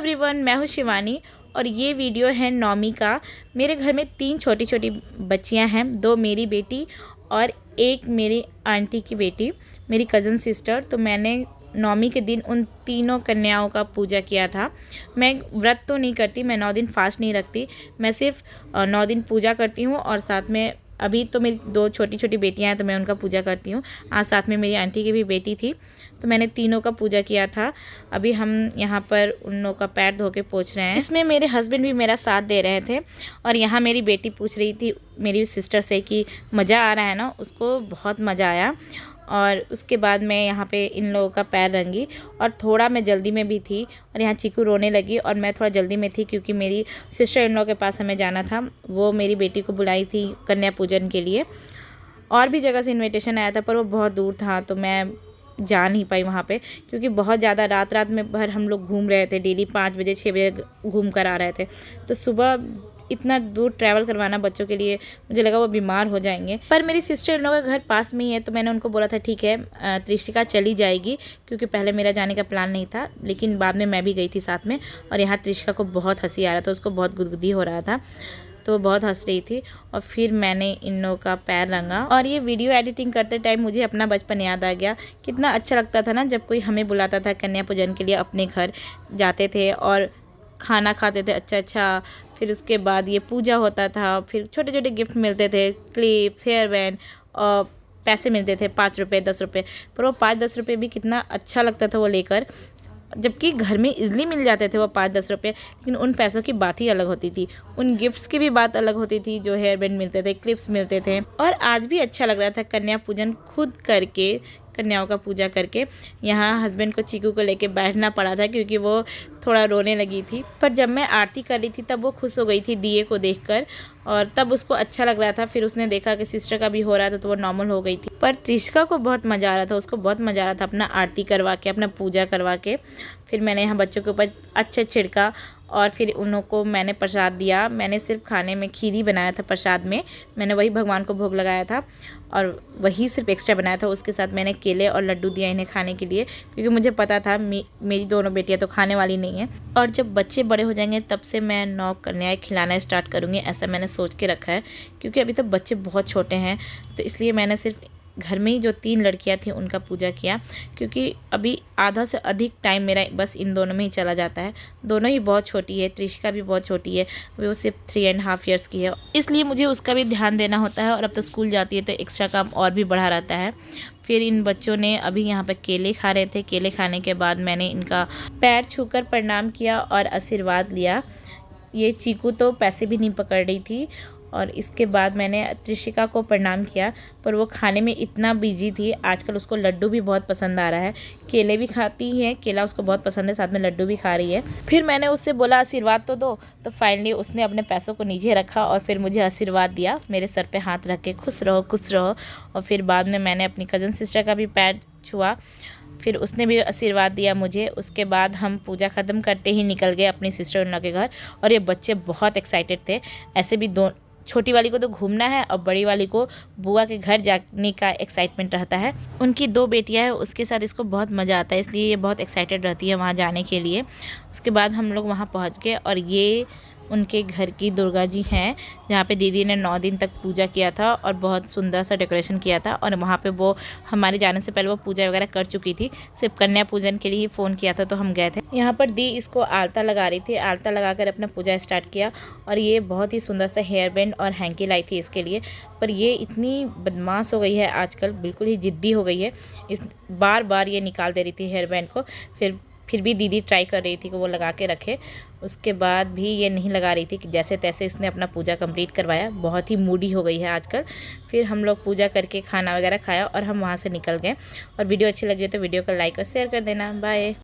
Everyone, मैं हूँ शिवानी और ये वीडियो है नौमी का। मेरे घर में 3 छोटी छोटी बच्चियाँ हैं, 2 मेरी बेटी और 1 मेरी आंटी की बेटी, मेरी कज़न सिस्टर। तो मैंने नौमी के दिन उन तीनों कन्याओं का पूजा किया था। मैं व्रत तो नहीं करती, मैं 9 दिन फास्ट नहीं रखती, मैं सिर्फ 9 दिन पूजा करती हूँ और साथ में अभी तो मेरी 2 छोटी छोटी बेटियां हैं तो मैं उनका पूजा करती हूँ। आज साथ में मेरी आंटी की भी बेटी थी तो मैंने तीनों का पूजा किया था। अभी हम यहाँ पर उन लोगों का पैर धो के पोंछ रहे हैं। इसमें मेरे हस्बैंड भी मेरा साथ दे रहे थे और यहाँ मेरी बेटी पूछ रही थी मेरी सिस्टर से कि मज़ा आ रहा है ना। उसको बहुत मज़ा आया। और उसके बाद मैं यहाँ पे इन लोगों का पैर रंगी और थोड़ा मैं जल्दी में भी थी और यहाँ चीकू रोने लगी और मैं थोड़ा जल्दी में थी क्योंकि मेरी सिस्टर इन लोगों के पास हमें जाना था। वो मेरी बेटी को बुलाई थी कन्या पूजन के लिए। और भी जगह से इनविटेशन आया था पर वो बहुत दूर था तो मैं जा नहीं पाई वहाँ पे क्योंकि बहुत ज़्यादा रात में भर हम लोग घूम रहे थे। डेली 5 बजे 6 बजे घूम कर आ रहे थे तो सुबह इतना दूर ट्रैवल करवाना बच्चों के लिए, मुझे लगा वो बीमार हो जाएंगे। पर मेरी सिस्टर इन लोगों का घर पास में ही है तो मैंने उनको बोला था ठीक है त्रिशिका चली जाएगी, क्योंकि पहले मेरा जाने का प्लान नहीं था लेकिन बाद में मैं भी गई थी साथ में। और यहाँ त्रिशिका को बहुत हंसी आ रहा था, उसको बहुत गुदगुदी हो रहा था तो वो बहुत हंस रही थी। और फिर मैंने इन लोगों का पैर रंगा और ये वीडियो एडिटिंग करते टाइम मुझे अपना बचपन याद आ गया। कितना अच्छा लगता था ना जब कोई हमें बुलाता था कन्या पूजन के लिए, अपने घर जाते थे और खाना खाते थे अच्छा। फिर उसके बाद ये पूजा होता था, फिर छोटे छोटे गिफ्ट मिलते थे, क्लिप्स, हेयर बैंड और पैसे मिलते थे 5 रुपये 10 रुपये। पर वो 5-10 रुपये भी कितना अच्छा लगता था वो लेकर, जबकि घर में इजली मिल जाते थे वो 5-10 रुपये। लेकिन उन पैसों की बात ही अलग होती थी, उन गिफ्ट्स की भी बात अलग होती थी जो हेयर बैंड मिलते थे, क्लिप्स मिलते थे। और आज भी अच्छा लग रहा था कन्या पूजन खुद करके, कन्याओं का पूजा करके। यहाँ हस्बैंड को चीकू को लेके बैठना पड़ा था क्योंकि वो थोड़ा रोने लगी थी। पर जब मैं आरती कर रही थी तब वो खुश हो गई थी दिए को देखकर और तब उसको अच्छा लग रहा था। फिर उसने देखा कि सिस्टर का भी हो रहा था तो वो नॉर्मल हो गई थी। पर त्रिशिका को बहुत मज़ा आ रहा था, उसको बहुत मज़ा आ रहा था अपना आरती करवा के, अपना पूजा करवा के। फिर मैंने यहाँ बच्चों के ऊपर अच्छे छिड़का और फिर उन लोगों को मैंने प्रसाद दिया। मैंने सिर्फ खाने में खीर ही बनाया था, प्रसाद में मैंने वही भगवान को भोग लगाया था और वही सिर्फ एक्स्ट्रा बनाया था। उसके साथ मैंने केले और लड्डू दिया इन्हें खाने के लिए क्योंकि मुझे पता था मेरी दोनों बेटियां तो खाने वाली नहीं हैं। और जब बच्चे बड़े हो जाएंगे तब से मैं 9 कन्याएं खिलाना स्टार्ट करूँगी, ऐसा मैंने सोच के रखा है। क्योंकि अभी तो बच्चे बहुत छोटे हैं तो इसलिए मैंने सिर्फ घर में ही जो 3 लड़कियां थी उनका पूजा किया, क्योंकि अभी आधा से अधिक टाइम मेरा बस इन दोनों में ही चला जाता है। दोनों ही बहुत छोटी है, त्रिशिका भी बहुत छोटी है, अभी वो सिर्फ 3.5 ईयर्स की है, इसलिए मुझे उसका भी ध्यान देना होता है। और अब तो स्कूल जाती है तो एक्स्ट्रा काम और भी बढ़ा रहता है। फिर इन बच्चों ने अभी यहाँ पर केले खा रहे थे। केले खाने के बाद मैंने इनका पैर छूकर प्रणाम किया और आशीर्वाद लिया। ये चीकू तो पैसे भी नहीं पकड़ रही थी और इसके बाद मैंने त्रिशिका को प्रणाम किया, पर वो खाने में इतना बिजी थी। आजकल उसको लड्डू भी बहुत पसंद आ रहा है, केले भी खाती है, केला उसको बहुत पसंद है, साथ में लड्डू भी खा रही है। फिर मैंने उससे बोला आशीर्वाद तो दो, तो फाइनली उसने अपने पैसों को नीचे रखा और फिर मुझे आशीर्वाद दिया, मेरे सर पे हाथ रख के खुश रहो खुश रहो। और फिर बाद में मैंने अपनी कज़न सिस्टर का भी पैर छुआ, फिर उसने भी आशीर्वाद दिया मुझे। उसके बाद हम पूजा ख़त्म करते ही निकल गए अपनी सिस्टर इन लॉ के घर। और ये बच्चे बहुत एक्साइटेड थे, ऐसे भी छोटी वाली को तो घूमना है और बड़ी वाली को बुआ के घर जाने का एक्साइटमेंट रहता है। उनकी 2 बेटियां हैं, उसके साथ इसको बहुत मज़ा आता है, इसलिए ये बहुत एक्साइटेड रहती है वहाँ जाने के लिए। उसके बाद हम लोग वहाँ पहुँच गए और ये उनके घर की दुर्गा जी हैं जहाँ पे दीदी ने 9 दिन तक पूजा किया था और बहुत सुंदर सा डेकोरेशन किया था। और वहाँ पे वो हमारे जाने से पहले वो पूजा वगैरह कर चुकी थी, सिर्फ कन्या पूजन के लिए ही फ़ोन किया था तो हम गए थे। यहाँ पर दी इसको आलता लगा रही थी, आलता लगाकर अपना पूजा स्टार्ट किया। और ये बहुत ही सुंदर सा हेयर बैंड और हैंकी लाई थी इसके लिए। पर ये इतनी बदमाश हो गई है आजकल, बिल्कुल ही ज़िद्दी हो गई है, इस बार ये निकाल दे रही थी हेयर बैंड को। फिर भी दीदी ट्राई कर रही थी कि वो लगा के रखे, उसके बाद भी ये नहीं लगा रही थी कि जैसे तैसे इसने अपना पूजा कंप्लीट करवाया। बहुत ही मूडी हो गई है आजकल। फिर हम लोग पूजा करके खाना वगैरह खाया और हम वहाँ से निकल गए। और वीडियो अच्छी लगी हो तो वीडियो को लाइक और शेयर कर देना। बाय।